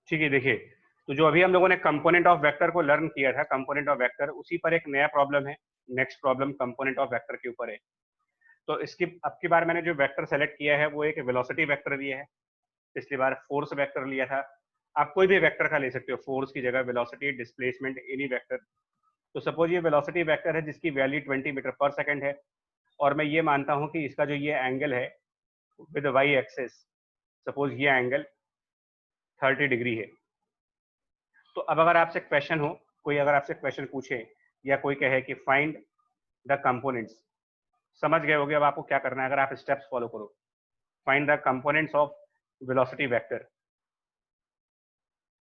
ठीक है, देखिए, तो जो अभी हम लोगों ने कंपोनेंट ऑफ वेक्टर को लर्न किया था, कंपोनेंट ऑफ वेक्टर, उसी पर एक नया प्रॉब्लम है। Next problem component of vector के ऊपर है। तो इसकी अब की बार मैंने जो वेक्टर सेलेक्ट किया है वो एक वेलोसिटी वेक्टर लिया है। पिछली बार फोर्स वेक्टर लिया था। आप कोई भी वेक्टर का ले सकते हो, फोर्स की जगह वेलोसिटी, डिस्प्लेसमेंट, एनी वेक्टर। तो सपोज ये वेलोसिटी वेक्टर है जिसकी वैल्यू 20 मीटर पर सेकंड है, और मैं ये मानता हूँ कि इसका जो ये एंगल है विद वाई एक्सिस, सपोज ये एंगल 30 डिग्री है। तो अब अगर आपसे क्वेश्चन हो, कोई अगर आपसे क्वेश्चन पूछे या कोई कहे कि फाइंड द कंपोनेंट्स, समझ गए होगे अब आपको क्या करना है अगर आप स्टेप्स फॉलो करो। Find the components of velocity vector.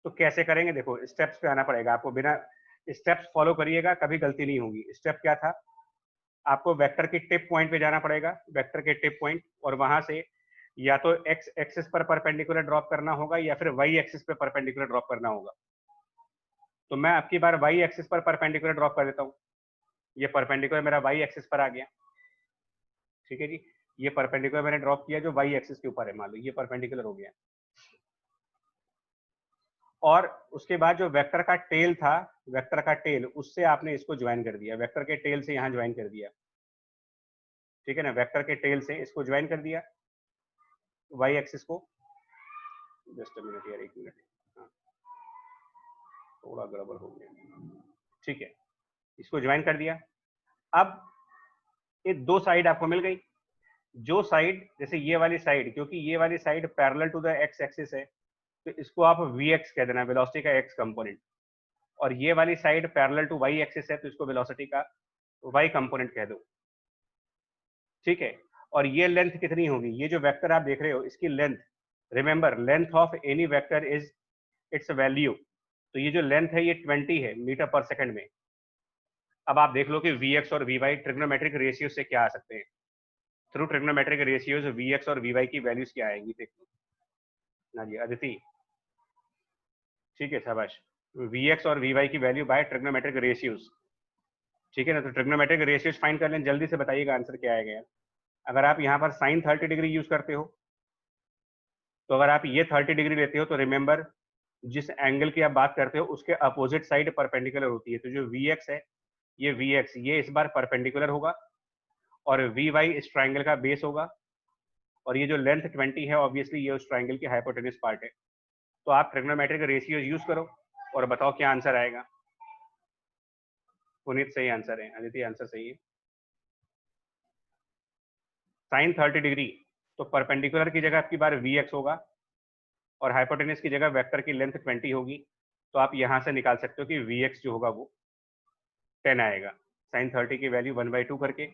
तो कैसे करेंगे, देखो स्टेप्स पे आना पड़ेगा आपको। बिना स्टेप्स फॉलो करिएगा कभी गलती नहीं होगी। स्टेप क्या था, आपको वेक्टर के टिप पॉइंट पे जाना पड़ेगा, वेक्टर के टिप पॉइंट, और वहां से या तो एक्स एक्सिस पर परपेंडिकुलर ड्रॉप करना होगा या फिर वाई एक्सिस पे परपेंडिकुलर ड्रॉप करना होगा। तो मैं आपकी बार वाई एक्सिस पर परपेंडिकुलर ड्रॉप कर देता हूँ। ये परपेंडिकुलर मेरा वाई एक्सिस पर आ गया। ठीक है जी, ये परपेंडिकुलर मैंने ड्रॉप किया जो वाई एक्सिस के ऊपर है, मान लो ये परपेंडिकुलर हो गया। और उसके बाद जो वेक्टर का टेल था, वेक्टर का टेल, उससे आपने इसको ज्वाइन कर दिया, वेक्टर के टेल से यहाँ ज्वाइन कर दिया। ठीक है ना, वेक्टर के टेल से इसको ज्वाइन कर दिया वाई एक्सिस को। जस्ट अ मिनट यार, एक मिनट, हाँ थोड़ा गड़बड़ हो गया। ठीक है, इसको ज्वाइन कर दिया। अब ये दो साइड आपको मिल गई। जो साइड, जैसे ये वाली साइड, क्योंकि ये वाली side parallel to the x axis है, तो इसको आप वी एक्स कह देना, वेलोसिटी का एक्स कंपोनेंट। और ये वाली side parallel to y axis है, तो इसको वेलोसिटी का वाई कंपोनेंट कह दो। ठीक है, और ये लेंथ कितनी होगी, ये जो वेक्टर आप देख रहे हो इसकी length, remember length of any vector is it's value. तो ये जो लेंथ है ये 20 है मीटर पर सेकंड में। अब आप देख लो कि वी एक्स और वी वाई ट्रिग्नोमेट्रिक रेशियो से क्या आ सकते हैं। Through trigonometric ratios v x और वी वाई की वैल्यूज क्या आएंगी, देख लो ना जी अदिति। ठीक है, शाबाश। वी एक्स और वी वाई की वैल्यू बाय ट्रिग्नोमेट्रिक रेशियोज। ठीक है ना, तो ट्रिग्नोमेट्रिक रेशियोज फाइंड कर लें, जल्दी से बताइएगा आंसर क्या आएगा। अगर आप यहाँ पर साइन 30 डिग्री यूज करते हो, तो अगर आप ये 30 डिग्री लेते हो, तो रिमेंबर जिस एंगल की आप बात करते हो उसके अपोजिट साइड परपेंडिकुलर होती है। तो जो वी एक्स है, ये वी एक्स ये इस बार परपेंडिकुलर होगा, और वी वाई इस ट्राइंगल का बेस होगा, और ये जो लेंथ 20 है ऑब्वियसली ये उस ट्राइंगल की हाइपोटेन्यूज पार्ट है। तो आप ट्रिग्नोमेट्रिक रेशियो यूज करो और बताओ क्या आंसर आएगा। पुनीत सही आंसर है, अदिति आंसर सही है। साइन 30 डिग्री, तो परपेंडिकुलर की जगह आपकी बार वी एक्स होगा, और हाइपोटेन्यूज की जगह वेक्टर की लेंथ 20 होगी। तो आप यहां से निकाल सकते हो कि वी एक्स जो होगा वो 10 आएगा, साइन 30 की वैल्यू 1/2 करके।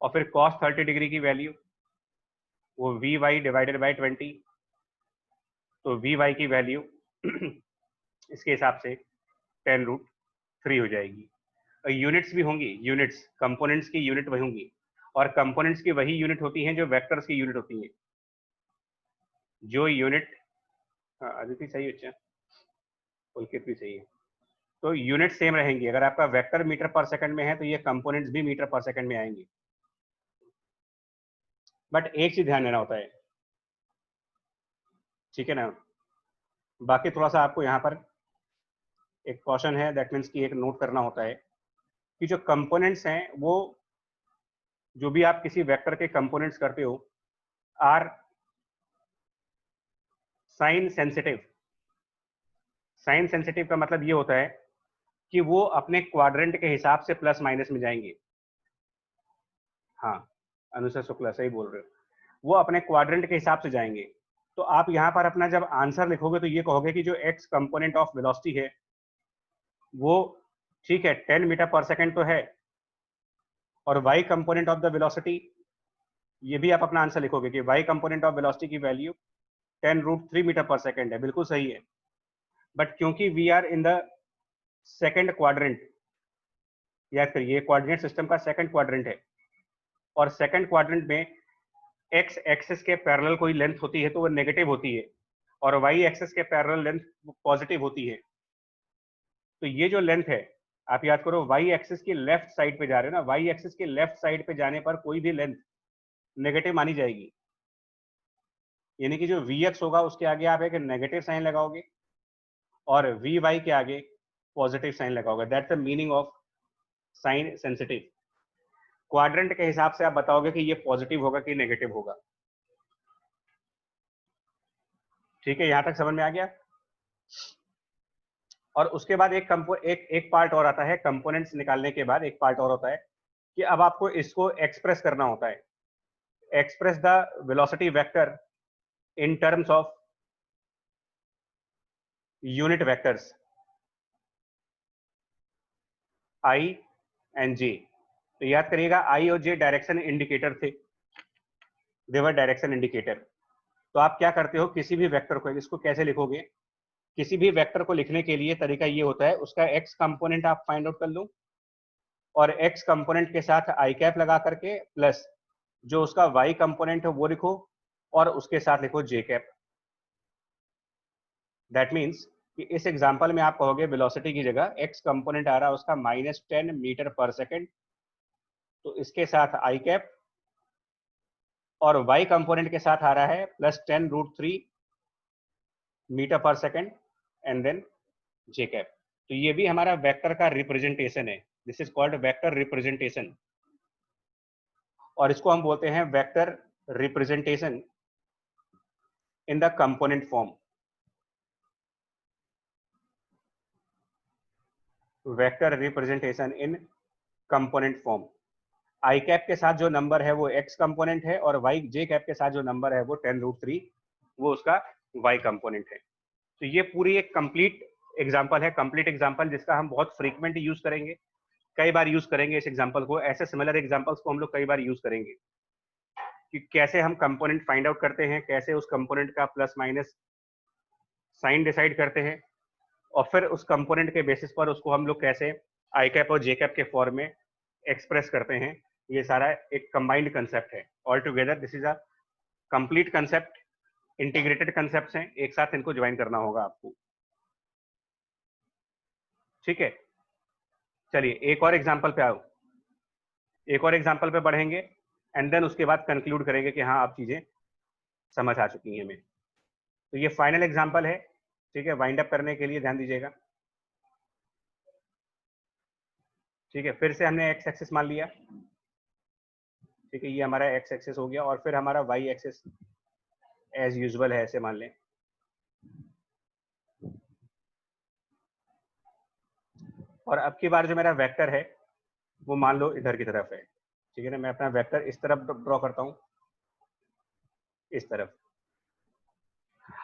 और फिर कॉस 30 डिग्री की वैल्यू वो वी वाई डिवाइडेड बाई 20। तो वी वाई की वैल्यू इसके हिसाब से 10√3 हो जाएगी। यूनिट्स भी होंगी, यूनिट्स कंपोनेंट्स की यूनिट वही होंगी, और कंपोनेंट्स की वही यूनिट होती हैं जो वेक्टर्स की यूनिट होती हैं। जो यूनिट, अदिति सही, अच्छा पुलकित भी सही है। तो यूनिट सेम रहेंगी। अगर आपका वेक्टर मीटर पर सेकंड में है तो ये कंपोनेंट्स भी मीटर पर सेकंड में आएंगे। बट एक चीज ध्यान देना होता है, ठीक है ना। बाकी थोड़ा सा आपको यहाँ पर एक क्वेश्चन है, दैट मीन्स कि एक नोट करना होता है कि जो कंपोनेंट्स हैं वो, जो भी आप किसी वेक्टर के कंपोनेंट्स करते हो, are sign sensitive. Sign sensitive का मतलब ये होता है कि वो अपने क्वाड्रेंट के हिसाब से प्लस माइनस में जाएंगे। हाँ, अनुषा शुक्ला सही बोल रहे हो, वो अपने क्वाड्रेंट के हिसाब से जाएंगे। तो आप यहाँ पर अपना जब आंसर लिखोगे तो ये कहोगे कि जो एक्स कंपोनेंट ऑफ वेलोसिटी है वो, ठीक है, 10 मीटर पर सेकंड तो है, और y component of the velocity, ये भी आप अपना आंसर लिखोगे कि वाई कंपोनेंट ऑफ वेलोसिटी की वैल्यू 10√3 मीटर पर सेकंड है, बिल्कुल सही है। बट क्योंकि we are in the second quadrant, याद करिए कोऑर्डिनेट सिस्टम का सेकंड क्वाड्रेंट है, और सेकंड क्वाड्रेंट में एक्स एक्सिस के पैरेलल कोई लेंथ होती है तो वो नेगेटिव होती है, और वाई एक्सिस के पैरेलल लेंथ पॉजिटिव होती है। तो ये जो लेंथ है, आप याद करो वाई एक्सिस की लेफ्ट साइड पे जा रहे हो ना, वाई एक्सिस की लेफ्ट साइड पे जाने पर कोई भी लेंथ नेगेटिव मानी जाएगी। यानी कि जो वी एक्स होगा उसके आगे आप एक नेगेटिव साइन लगाओगे, और वी वाई के आगे पॉजिटिव साइन लगा होगा। That's the meaning of sine sensitive. Quadrant के हिसाब से आप बताओगे कि ये पॉजिटिव होगा कि नेगेटिव होगा। ठीक है, यहां तक समझ में आ गया। और उसके बाद एक पार्ट और आता है, कंपोनेंट्स निकालने के बाद एक पार्ट और होता है कि अब आपको इसको एक्सप्रेस करना होता है। Express the velocity vector in terms of unit vectors I and J. तो याद करिएगा, आई और जे डायरेक्शन इंडिकेटर थे, देवर डायरेक्शन इंडिकेटर। तो आप क्या करते हो, किसी भी वेक्टर को, इसको कैसे लिखोगे, किसी भी वेक्टर को लिखने के लिए तरीका ये होता है, उसका एक्स कंपोनेंट आप फाइंड आउट कर लो और एक्स कंपोनेंट के साथ आई कैप लगा करके प्लस जो उसका वाई कंपोनेंट है वो लिखो और उसके साथ लिखो जे कैप। दैट मीन्स कि इस एग्जांपल में आप कहोगे वेलोसिटी की जगह एक्स कंपोनेंट आ रहा है उसका -10 मीटर पर सेकेंड, तो इसके साथ आई कैप, और वाई कंपोनेंट के साथ आ रहा है +10√3 मीटर पर second and then j cap. तो ये भी हमारा वेक्टर का रिप्रेजेंटेशन है। This is called vector representation, और इसको हम बोलते हैं vector representation in the component form. Vector representation in component form. I cap के साथ जो नंबर है वो एक्स कंपोनेंट है और वाई जे कैप के साथ जो नंबर है वो 10√3 वो उसका वाई कंपोनेंट है। तो ये पूरी एक कंप्लीट एग्जांपल है, कंप्लीट एग्जांपल जिसका हम बहुत फ्रीक्वेंट यूज करेंगे, कई बार यूज करेंगे इस एग्जांपल को। ऐसे सिमिलर एग्जांपल्स को हम लोग कई बार यूज करेंगे कि कैसे हम कंपोनेंट फाइंड आउट करते हैं, कैसे उस कंपोनेंट का प्लस माइनस साइन डिसाइड करते हैं, और फिर उस कंपोनेंट के बेसिस पर उसको हम लोग कैसे आई कैप और जे कैप के फॉर्म में एक्सप्रेस करते हैं। ये सारा एक कंबाइंड कंसेप्ट है। All together this is a complete concept, integrated concept हैं, एक साथ इनको ज्वाइन करना होगा आपको। ठीक है, चलिए एक और एग्जांपल पे आओ, एक और एग्जांपल पे बढ़ेंगे एंड देन उसके बाद कंक्लूड करेंगे कि हाँ अब चीजें समझ आ चुकी हैं हमें। तो ये फाइनल एग्जांपल है, ठीक है, वाइंड अप करने के लिए ध्यान दीजिएगा। ठीक है, फिर से हमने एक्स एक्सिस मान लिया, ठीक है, ये हमारा एक्स एक्सिस हो गया, और फिर हमारा वाई एक्सिस एज यूजुअल है, ऐसे मान लें। और अब की बार जो मेरा वेक्टर है वो मान लो इधर की तरफ है, ठीक है ना, मैं अपना वेक्टर इस तरफ ड्रॉ करता हूं, इस तरफ।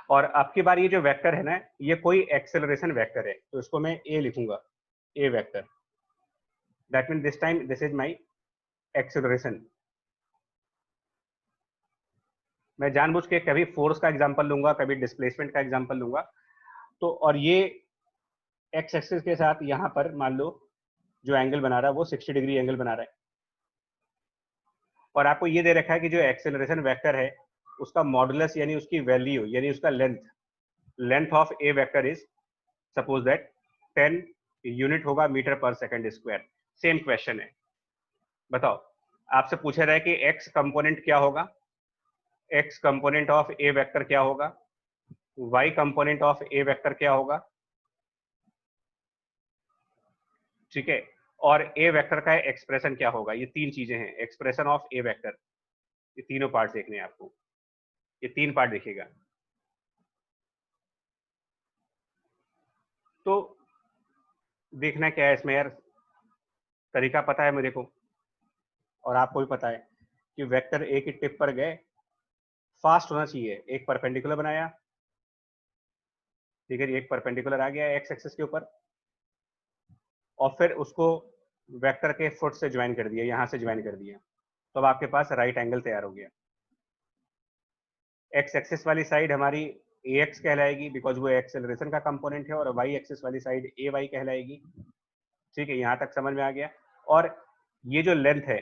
और अब की बार ये जो वेक्टर है ना, ये कोई एक्सेलरेशन वेक्टर है, तो इसको मैं ए लिखूंगा, A vector. That mean this time this is my acceleration. मैं जानबूझ के कभी फोर्स का एग्जांपल लूंगा, कभी डिस्प्लेसमेंट का एग्जांपल लूंगा। तो और ये एक्स एक्सिस के साथ यहाँ पर मान लो जो एंगल बना रहा है वो 60 डिग्री एंगल बना रहा है, और आपको ये दे रखा है कि जो एक्सेलरेशन वेक्टर है उसका मॉडुलस यानी उसकी वैल्यू यानी उसका length of a vector is suppose that 10 unit होगा मीटर पर सेकंड स्क्वायर। सेम क्वेश्चन है, बताओ, आपसे पूछा रहा है कि एक्स कंपोनेंट क्या होगा, x component of a vector क्या होगा, y component of a vector क्या होगा, ठीक है, और ए वेक्टर का एक्सप्रेशन क्या होगा। ये तीन चीजें हैं, एक्सप्रेशन ऑफ ए वेक्टर, ये तीनों पार्ट देखने हैं आपको, ये तीन पार्ट देखिएगा। तो देखना क्या है इसमें यार, तरीका पता है मेरे को और आपको भी पता है कि वेक्टर ए की टिप पर गए, फास्ट होना चाहिए, एक परपेंडिकुलर बनाया, ठीक है, एक परपेंडिकुलर आ गया एक्स एक्सिस के ऊपर, और फिर उसको वेक्टर के फुट से ज्वाइन कर दिया, यहां से ज्वाइन कर दिया, तो अब आपके पास राइट एंगल तैयार हो गया। एक्स एक्सिस वाली साइड हमारी ए एक्स कहलाएगी बिकॉज वो एक्सेलरेशन का कंपोनेंट है, और वाई एक्सिस वाली साइड ए वाई कहलाएगी। ठीक है, यहां तक समझ में आ गया। और ये जो लेंथ है,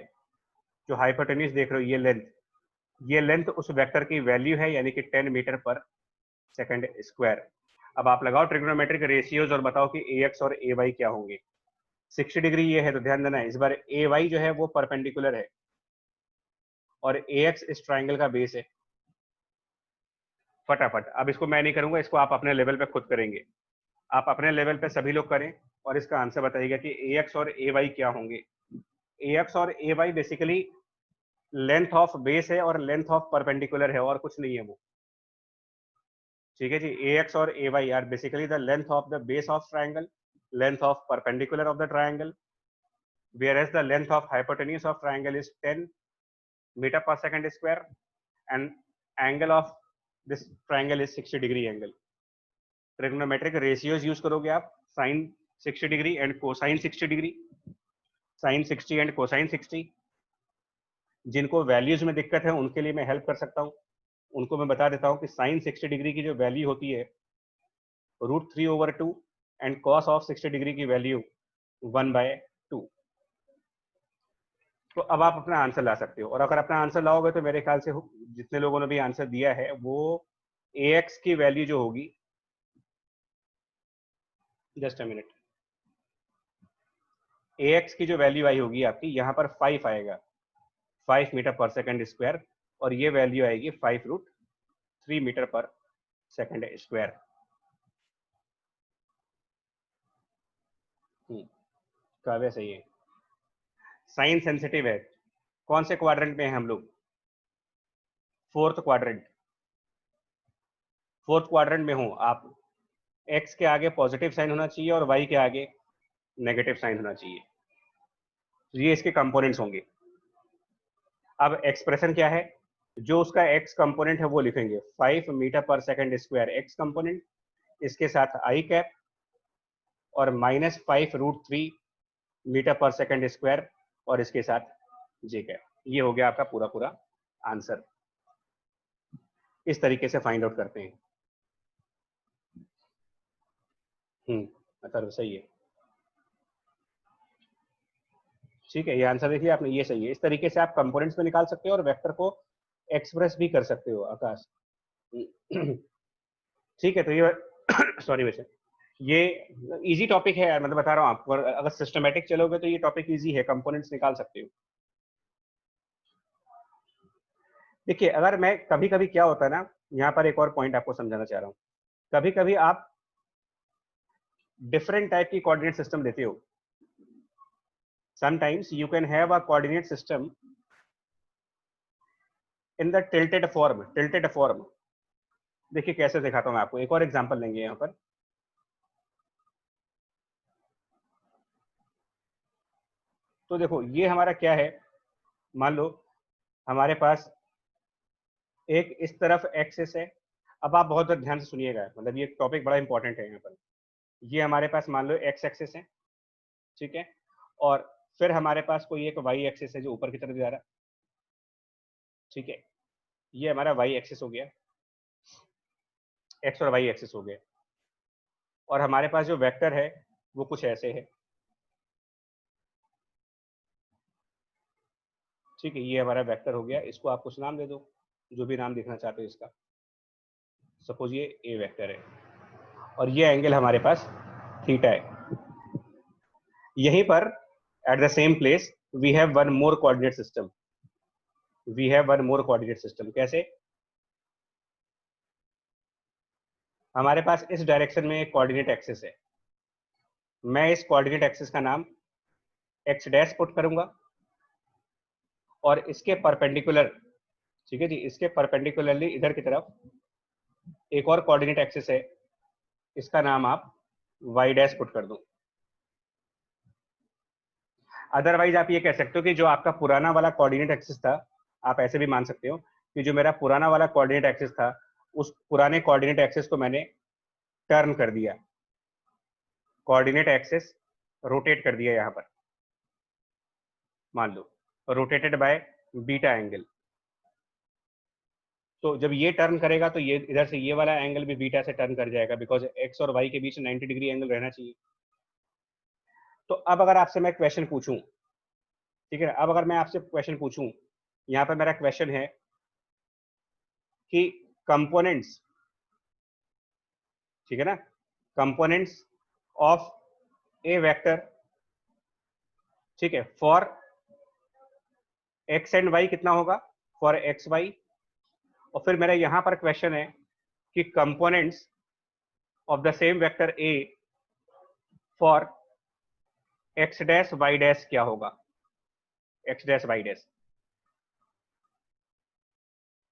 जो हाइपोटेन्यूज देख रहे हो, ये लेंथ उस वेक्टर की वैल्यू है, यानी कि 10 मीटर पर सेकंड स्क्वायर। अब आप लगाओ ट्रिग्नोमेट्रिक रेशियोज और बताओ कि ए एक्स और ए वाई क्या होंगे। 60 डिग्री ये है, तो ध्यान देना इस बार ए वाई जो है वो परपेंडिकुलर है और ए एक्स इस ट्राइंगल का बेस है। फटाफट, अब इसको मैं नहीं करूंगा, इसको आप अपने लेवल पे खुद करेंगे। आप अपने लेवल पे सभी लोग करें और इसका आंसर बताइएगा कि AX और AY क्या होंगे। AX और AY basically length of base है और लेंथ ऑफ परपेंडिकुलर है, और कुछ नहीं है वो। ठीक है जी, AX और AY are basically the length of the base of triangle, length of perpendicular of the triangle, whereas the length of hypotenuse of triangle is 10 meter per second square and angle of this triangle is 60 degree angle. Trigonometric ratios use करोगे आप, sine 60 degree and cosine 60 degree, sine 60 and cosine 60। जिनको values में दिक्कत है उनके लिए मैं help कर सकता हूँ, उनको मैं बता देता हूँ कि साइन 60 डिग्री की जो वैल्यू होती है √3/2 एंड कॉस ऑफ 60 डिग्री की वैल्यू 1/2। तो अब आप अपना आंसर ला सकते हो, और अगर अपना आंसर लाओगे तो मेरे ख्याल से जितने लोगों ने भी आंसर दिया है वो AX की वैल्यू जो होगी, जस्ट अ मिनट, AX की जो वैल्यू आई होगी आपकी यहाँ पर 5 आएगा, 5 मीटर पर सेकंड स्क्वायर, और ये वैल्यू आएगी 5√3 मीटर पर सेकंड स्क्वायर। काव्य सही है, साइन सेंसिटिव है। कौन से क्वाड्रेंट में है हम लोग? Fourth quadrant. फोर्थ क्वाड्रेंट में हो आप, एक्स के आगे पॉजिटिव साइन होना चाहिए और वाई के आगे नेगेटिव साइन होना चाहिए। ये इसके कंपोनेंट्स होंगे। अब एक्सप्रेशन क्या है? जो उसका एक्स कंपोनेंट है वो लिखेंगे 5 मीटर पर सेकंड स्क्वायर एक्स कंपोनेंट, इसके साथ आई कैप, और -5√3 मीटर पर सेकंड स्क्वायर, और इसके साथ जे कैप। ये हो गया आपका पूरा पूरा आंसर। इस तरीके से फाइंड आउट करते हैं। मतलब सही है, ठीक है। ये आंसर देखिए आपने, ये सही है। इस तरीके से आप कंपोनेंट्स में निकाल सकते हो और वेक्टर को एक्सप्रेस भी कर सकते हो आकाश। ठीक है, तो ये सॉरी, वैसे ये इजी टॉपिक है यार, मतलब बता रहा हूँ आपको, अगर सिस्टमेटिक चलोगे तो ये टॉपिक इजी है, कंपोनेंट्स निकाल सकते हो। देखिए, अगर मैं कभी कभी क्या होता है ना, यहाँ पर एक और पॉइंट आपको समझाना चाह रहा हूँ। कभी कभी आप डिफरेंट टाइप की कोऑर्डिनेट सिस्टम देते हो। Sometimes you can have a coordinate system in the tilted form. Tilted form देखिए कैसे दिखाता हूँ मैं आपको, एक और एग्जांपल लेंगे यहाँ पर। तो देखो ये हमारा क्या है, मान लो हमारे पास एक इस तरफ एक्सिस है। अब आप बहुत ध्यान से सुनिएगा, मतलब ये टॉपिक बड़ा इंपॉर्टेंट है यहाँ पर। ये हमारे पास मान लो एक्स एक्सिस है, ठीक है, और फिर हमारे पास कोई एक वाई एक्सिस है जो ऊपर की तरफ जा रहा है, ठीक है। ये हमारा वाई एक्सिस हो गया, एक्स और वाई एक्सिस हो गया, और हमारे पास जो वेक्टर है वो कुछ ऐसे है, ठीक है। ये हमारा वेक्टर हो गया, इसको आप कुछ नाम दे दो, जो भी नाम देखना चाहते हो इसका। सपोज ये ए वेक्टर है, और ये एंगल हमारे पास थीटा है। यहीं पर at the same place we have one more coordinate system. We have one more coordinate system. कैसे? हमारे पास इस डायरेक्शन में एक कोऑर्डिनेट एक्सिस है। मैं इस कोऑर्डिनेट एक्सिस का नाम एक्स डैश पुट करूंगा, और इसके परपेंडिकुलर, ठीक है जी, इसके परपेंडिकुलरली इधर की तरफ एक और कोऑर्डिनेट एक्सिस है, इसका नाम आप वाई डैश पुट कर दो। अदरवाइज आप ये कह सकते हो कि जो आपका पुराना वाला कोऑर्डिनेट एक्सिस था, आप ऐसे भी मान सकते हो कि जो मेरा पुराना वाला कोऑर्डिनेट एक्सिस था, उस पुराने कोऑर्डिनेट एक्सिस को मैंने टर्न कर दिया, कोऑर्डिनेट एक्सिस रोटेट कर दिया यहाँ पर, मान लो रोटेटेड बाय बीटा एंगल। तो जब ये टर्न करेगा तो ये इधर से ये वाला एंगल भी बीटा से टर्न कर जाएगा, बिकॉज एक्स और वाई के बीच 90 डिग्री एंगल रहना चाहिए। तो अब अगर आपसे मैं क्वेश्चन पूछूं, ठीक है, अब अगर मैं आपसे क्वेश्चन पूछूं, यहाँ पर मेरा क्वेश्चन है कि कंपोनेंट्स, ठीक है ना, कंपोनेंट्स ऑफ ए वेक्टर, ठीक है, फॉर एक्स एंड वाई कितना होगा, फॉर एक्स वाई। और फिर मेरा यहां पर क्वेश्चन है कि components of the same vector a for x dash y dash क्या होगा, एक्स डैश वाई डैश।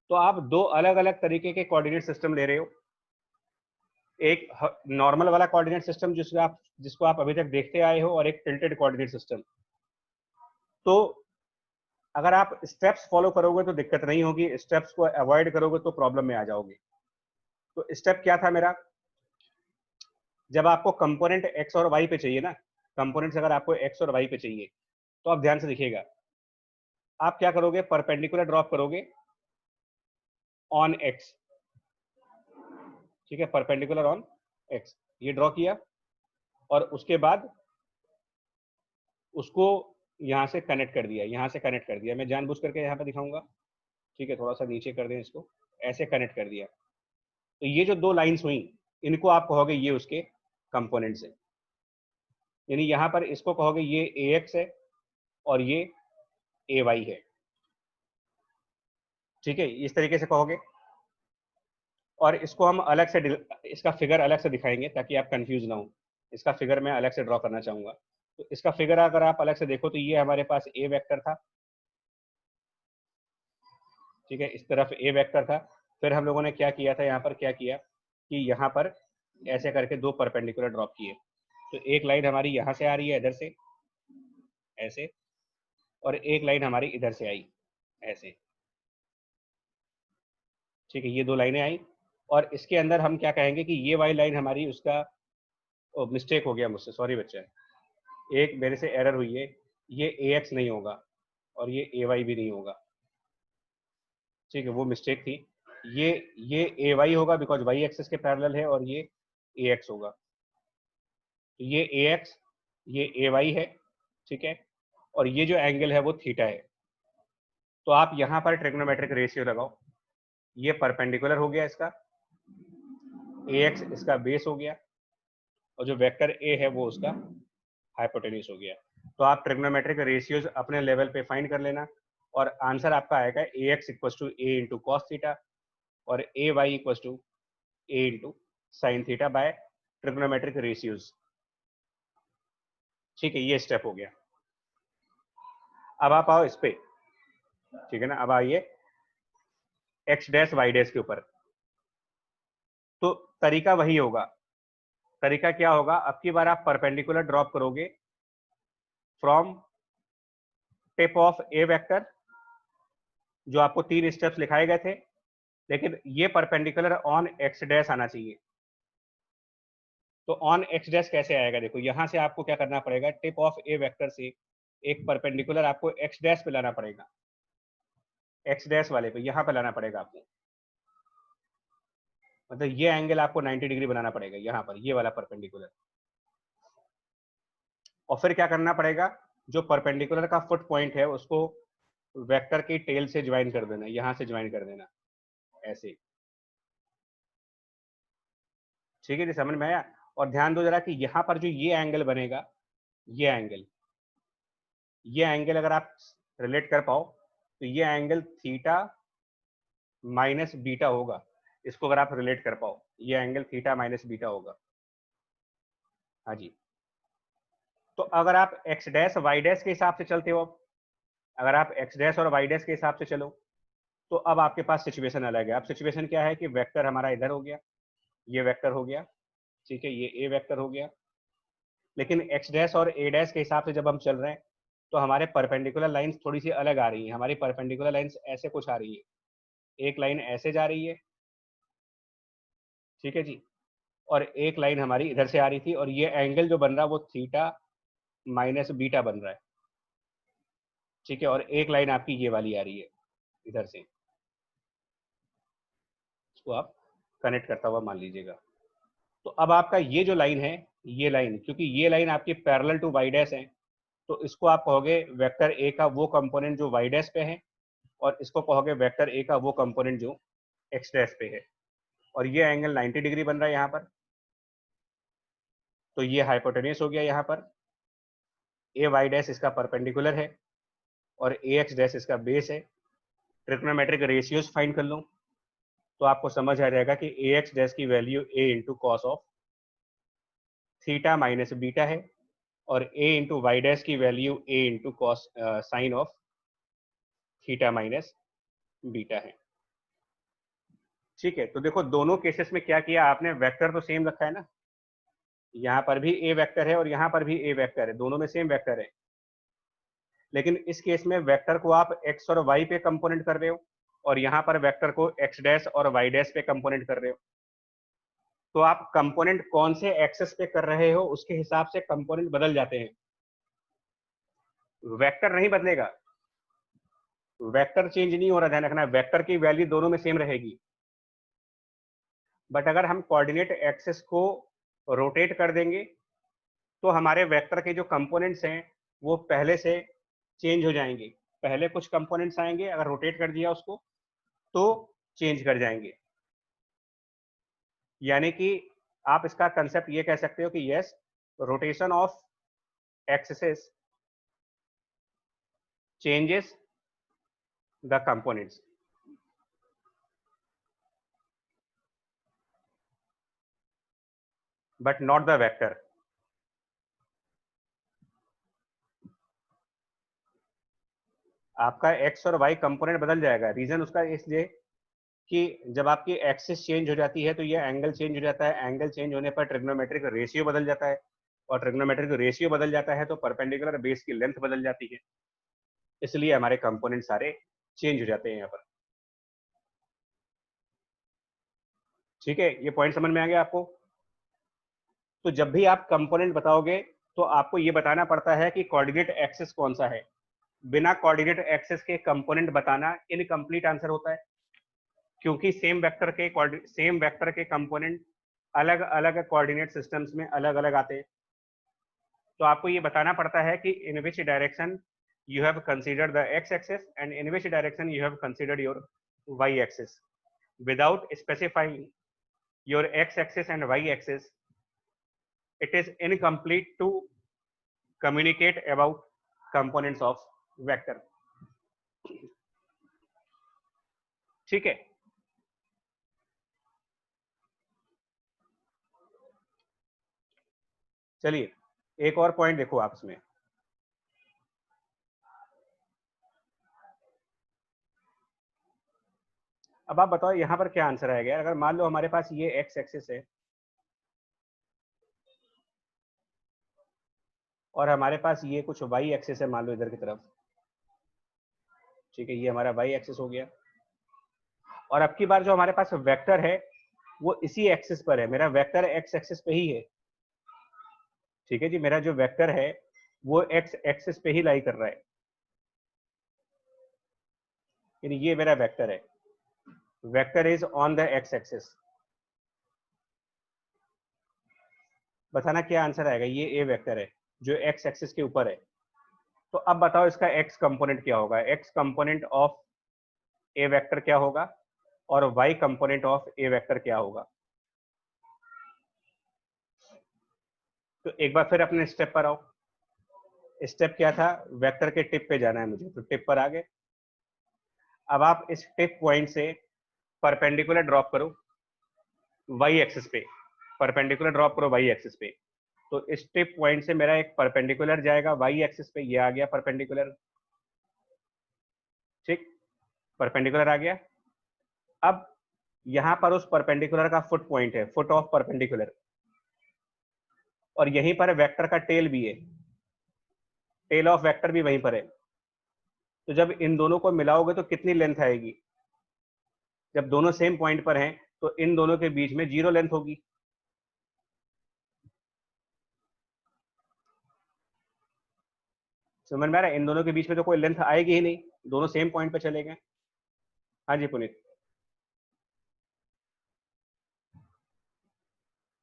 तो आप दो अलग अलग तरीके के कोऑर्डिनेट सिस्टम ले रहे हो, एक नॉर्मल वाला कोऑर्डिनेट सिस्टम जिसको आप अभी तक देखते आए हो, और एक टिल्टेड कोऑर्डिनेट सिस्टम। तो अगर आप स्टेप्स फॉलो करोगे तो दिक्कत नहीं होगी, स्टेप्स को अवॉइड करोगे तो प्रॉब्लम में आ जाओगे। तो स्टेप क्या था मेरा, जब आपको कंपोनेंट एक्स और वाई पे चाहिए ना, कंपोनेंट्स अगर आपको एक्स और वाई पे चाहिए, तो आप ध्यान से देखिएगा, आप क्या करोगे, परपेंडिकुलर ड्रॉप करोगे ऑन एक्स, ठीक है, परपेंडिकुलर ऑन एक्स, ये ड्रॉ किया, और उसके बाद उसको यहां से कनेक्ट कर दिया, यहां से कनेक्ट कर दिया, मैं जानबूझ करके यहाँ पे दिखाऊंगा, ठीक है, थोड़ा सा नीचे कर दें इसको, ऐसे कनेक्ट कर दिया। तो ये जो दो लाइंस हुई, इनको आप कहोगे ये उसके कंपोनेंट्स है, यानी यहां पर इसको कहोगे ये ए एक्स है और ये ए वाई है, ठीक है, इस तरीके से कहोगे। और इसको हम अलग से, इसका फिगर अलग से दिखाएंगे ताकि आप कंफ्यूज ना हो, इसका फिगर मैं अलग से ड्रॉ करना चाहूंगा। तो इसका फिगर अगर आप अलग से देखो तो ये हमारे पास ए वेक्टर था, ठीक है, इस तरफ ए वेक्टर था। फिर हम लोगों ने क्या किया था, यहाँ पर क्या किया कि यहाँ पर ऐसे करके दो परपेंडिकुलर ड्रॉप किए। तो एक लाइन हमारी यहाँ से आ रही है इधर से ऐसे, और एक लाइन हमारी इधर से आई ऐसे, ठीक है, ये दो लाइनें आई। और इसके अंदर हम क्या कहेंगे कि ये वाली लाइन हमारी उसका, मिस्टेक हो गया मुझसे, सॉरी बच्चा, एक मेरे से एरर हुई है, ये ए एक्स नहीं होगा और ये ए वाई भी नहीं होगा, ठीक है, वो मिस्टेक थी। ये ए वाई होगा बिकॉज वाई एक्सिस के पैरेलल है, और ये ए एक्स होगा। तो ये ए एक्स, ये ए वाई है, ठीक है, और ये जो एंगल है वो थीटा है। तो आप यहाँ पर ट्रिग्नोमेट्रिक रेशियो लगाओ, ये परपेंडिकुलर हो गया इसका, ए एक्स इसका बेस हो गया, और जो वेक्टर ए है वो उसका हाइपोटेन्यूज हो गया। तो आप ट्रिग्नोमेट्रिक रेशियोज अपने लेवल पे फाइंड कर लेना, और आंसर आपका आएगा A x equal to A into cos theta, और A y equal to A into sine theta by trigonometric ratios, ठीक है, ये स्टेप हो गया। अब आप आओ इस पे, ठीक है ना, अब आइए एक्स डैश वाई डैश के ऊपर। तो तरीका वही होगा, तरीका क्या होगा, अब की बार आप परपेंडिकुलर ड्रॉप करोगे from tip of a vector, जो आपको 3 स्टेप्स लिखाए गए थे, लेकिन ये परपेंडिकुलर ऑन एक्स डैश आना चाहिए। तो ऑन एक्स डैश कैसे आएगा, देखो यहां से आपको क्या करना पड़ेगा, टिप ऑफ ए वेक्टर से एक परपेंडिकुलर आपको एक्स डैश पे लाना पड़ेगा, एक्स डैश वाले पे यहां पे लाना पड़ेगा आपको, मतलब ये एंगल आपको 90 डिग्री बनाना पड़ेगा यहाँ पर, ये वाला परपेंडिकुलर। और फिर क्या करना पड़ेगा, जो परपेंडिकुलर का फुट पॉइंट है उसको वेक्टर की टेल से ज्वाइन कर देना, यहां से ज्वाइन कर देना ऐसे, ठीक है जी, समझ में आया। और ध्यान दो जरा कि यहाँ पर जो ये एंगल बनेगा, ये एंगल, ये एंगल अगर आप रिलेट कर पाओ तो ये एंगल थीटा माइनस बीटा होगा, इसको अगर आप रिलेट कर पाओ, ये एंगल थीटा माइनस बीटा होगा, हाँ जी। तो अगर आप एक्स डैश वाई डैश के हिसाब से चलते हो, अगर आप एक्स डैश और वाई डैश के हिसाब से चलो, तो अब आपके पास सिचुएशन अलग है। अब सिचुएशन क्या है कि वेक्टर हमारा इधर हो गया, ये वेक्टर हो गया, ठीक है, ये ए वेक्टर हो गया, लेकिन एक्स डैश और ए डैश के हिसाब से जब हम चल रहे हैं तो हमारे परपेंडिकुलर लाइंस थोड़ी सी अलग आ रही हैं। हमारी परपेंडिकुलर लाइंस ऐसे कुछ आ रही है, एक लाइन ऐसे जा रही है, ठीक है जी, और एक लाइन हमारी इधर से आ रही थी, और ये एंगल जो बन रहा है वो थीटा माइनस बीटा बन रहा है, ठीक है, और एक लाइन आपकी ये वाली आ रही है इधर से, इसको आप कनेक्ट करता हुआ मान लीजिएगा। तो अब आपका ये जो लाइन है, ये लाइन, क्योंकि ये लाइन आपकी पैरेलल टू वाई डैश है, तो इसको आप कहोगे वेक्टर ए का वो कंपोनेंट जो वाई डैश पे है, और इसको कहोगे वेक्टर ए का वो कंपोनेंट जो एक्स डैश पे है, और ये एंगल 90 डिग्री बन रहा है यहाँ पर। तो ये हाइपोटेन्यूस हो गया यहाँ पर, ए वाई डैश इसका परपेंडिकुलर है और ए एक्स डैश इसका बेस है। ट्रिग्नोमेट्रिक रेशियोज फाइंड कर लो तो आपको समझ आ जाएगा कि ए एक्स डैश की value A into cos of theta minus beta है, और ए इंटू वाई डैश की value A into cos sine of theta minus beta है। ठीक है, तो देखो दोनों केसेस में क्या किया आपने, वेक्टर तो सेम रखा है ना, यहाँ पर भी ए वेक्टर है और यहाँ पर भी ए वेक्टर है, दोनों में सेम वेक्टर है। लेकिन इस केस में वेक्टर को आप एक्स और वाई पे कंपोनेंट कर रहे हो, और यहाँ पर वेक्टर को एक्स डैश और वाई डैश पे कंपोनेंट कर रहे हो। तो आप कंपोनेंट कौन से एक्सेस पे कर रहे हो उसके हिसाब से कंपोनेंट बदल जाते हैं, वेक्टर नहीं बदलेगा, वेक्टर चेंज नहीं हो रहा, ध्यान रखना, वेक्टर की वैल्यू दोनों में सेम रहेगी। बट अगर हम कोऑर्डिनेट एक्सेस को रोटेट कर देंगे तो हमारे वेक्टर के जो कंपोनेंट्स हैं वो पहले से चेंज हो जाएंगे। पहले कुछ कंपोनेंट्स आएंगे, अगर रोटेट कर दिया उसको तो चेंज कर जाएंगे। यानी कि आप इसका कंसेप्ट ये कह सकते हो कि yes, rotation of axes changes the components. But not the vector. आपका एक्स और वाई कंपोनेंट बदल जाएगा, रीजन उसका इसलिए कि जब आपकी एक्सिस चेंज हो जाती है तो ये एंगल चेंज हो जाता है, एंगल चेंज होने पर ट्रिग्नोमेट्रिक रेशियो बदल जाता है, और ट्रिग्नोमेट्रिक रेशियो बदल जाता है तो परपेंडिकुलर बेस की लेंथ बदल जाती है, इसलिए हमारे कंपोनेंट सारे चेंज हो जाते हैं यहाँ पर। ठीक है, ये पॉइंट समझ में आ गया आपको। तो जब भी आप कंपोनेंट बताओगे तो आपको ये बताना पड़ता है कि कोऑर्डिनेट एक्सिस कौन सा है। बिना कोऑर्डिनेट एक्सिस के कंपोनेंट बताना इनकम्प्लीट आंसर होता है, क्योंकि सेम वेक्टर के कंपोनेंट अलग अलग कोऑर्डिनेट सिस्टम्स में अलग अलग आते हैं। तो आपको ये बताना पड़ता है कि in which direction you have considered the x axis and in which direction you have considered your y axis. Without specifying your x axis and y axis, it is incomplete to communicate about components of vector। ठीक है, चलिए एक और point देखो आप इसमें। अब आप बताओ यहां पर क्या आंसर आएगा। अगर मान लो हमारे पास ये एक्स एक्सिस है और हमारे पास ये कुछ वाई एक्सिस है, मान लो इधर की तरफ। ठीक है, ये हमारा वाई एक्सिस हो गया, और अब की बार जो हमारे पास वेक्टर है वो इसी एक्सिस पर है, मेरा वेक्टर एक्स एक्सिस पे ही है। ठीक है जी, मेरा जो वेक्टर है वो एक्स एक्सिस पे ही लाई कर रहा है, यानी ये मेरा वेक्टर है, vector is on the x axis. बताना क्या आंसर आएगा। ये ए वेक्टर है जो एक्स एक्सिस के ऊपर है। तो अब बताओ इसका एक्स कंपोनेंट क्या होगा। X component of a vector क्या होगा और y component of a vector क्या होगा। तो एक बार फिर अपने स्टेप पर आओ। स्टेप क्या था, वेक्टर के टिप पे जाना है मुझे, तो टिप पर आ गए। अब आप इस टिप पॉइंट से परपेंडिकुलर ड्रॉप करो वाई एक्सिस पे, परपेंडिकुलर ड्रॉप करो वाई एक्सिस पे। तो इस टिप पॉइंट से मेरा एक परपेंडिकुलर जाएगा वाई एक्सिस पे, ये आ गया परपेंडिकुलर। ठीक, परपेंडिकुलर आ गया। अब यहां पर उस परपेंडिकुलर का फुट पॉइंट है, फुट ऑफ परपेंडिकुलर, और यहीं पर वेक्टर का टेल भी है, टेल ऑफ वेक्टर भी वहीं पर है। तो जब इन दोनों को मिलाओगे तो कितनी लेंथ आएगी। जब दोनों सेम पॉइंट पर हैं तो इन दोनों के बीच में 0 लेंथ होगी। समझ में आ रहा है, इन दोनों के बीच में तो कोई लेंथ आएगी ही नहीं, दोनों सेम पॉइंट पर चले गए। हाँ जी पुनीत।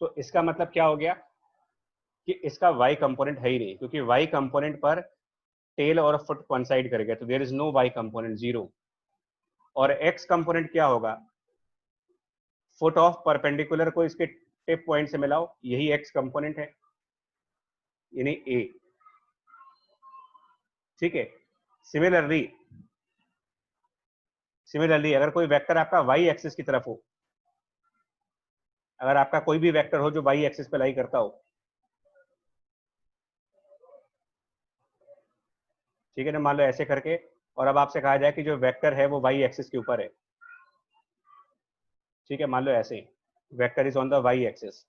तो इसका मतलब क्या हो गया कि इसका y कंपोनेंट है ही नहीं, क्योंकि y कंपोनेंट पर टेल और फुट कोइंसाइड करेगा, तो there is no y component, 0। और x कंपोनेंट क्या होगा, फुट ऑफ परपेंडिकुलर को इसके टिप पॉइंट से मिलाओ, यही x कंपोनेंट है, यानी a। ठीक है, सिमिलरली अगर कोई वेक्टर आपका y एक्सिस की तरफ हो, अगर आपका कोई भी वेक्टर हो जो y एक्सिस पे लाई करता हो, ठीक है ना, मान लो ऐसे करके, और अब आपसे कहा जाए कि जो वेक्टर है वो वाई एक्सिस के ऊपर है, ठीक है, मान लो ऐसे, vector is on the y axis,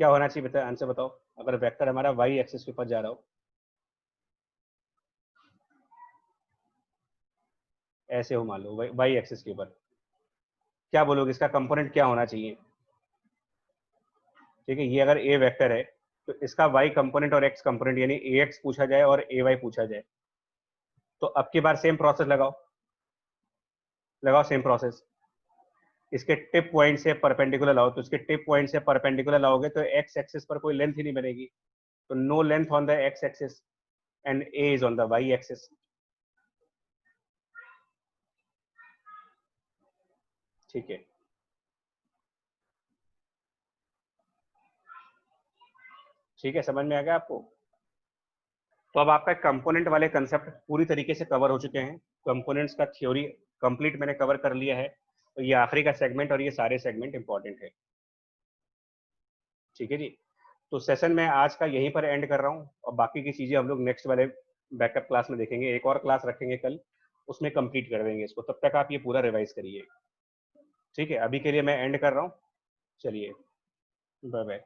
क्या होना चाहिए, बता आंसर बताओ, अगर वेक्टर हमारा वाई एक्सिस के ऊपर जा रहा हो, ऐसे हो मान लो वाई एक्सिस के ऊपर, क्या बोलोगे इसका कंपोनेंट क्या होना चाहिए? ठीक है, ये अगर ए वेक्टर है तो इसका वाई कंपोनेंट और एक्स कंपोनेंट, यानी ए एक्स पूछा जाए और ए वाई पूछा जाए, तो अब की बार सेम प्रोसेस लगाओ, लगाओ सेम प्रोसेस, इसके टिप पॉइंट से परपेंडिकुलर लाओ, तो इसके टिप पॉइंट से परपेंडिकुलर लाओगे तो एक्स एक्सिस पर कोई लेंथ ही नहीं बनेगी, तो no length on the x axis and a is on the y axis. ठीक है, ठीक है, समझ में आ गया आपको? तो अब आपका कंपोनेंट वाले कंसेप्ट पूरी तरीके से कवर हो चुके हैं, कंपोनेंट्स का थ्योरी कंप्लीट मैंने कवर कर लिया है, तो ये आखिरी का सेगमेंट और ये सारे सेगमेंट इंपॉर्टेंट है। ठीक है जी, तो सेशन मैं आज का यहीं पर एंड कर रहा हूँ, और बाकी की चीजें हम लोग नेक्स्ट वाले बैकअप क्लास में देखेंगे, एक और क्लास रखेंगे कल, उसमें कंप्लीट कर देंगे इसको, तब तक आप ये पूरा रिवाइज करिए। ठीक है, अभी के लिए मैं एंड कर रहा हूँ, चलिए, बाय बाय।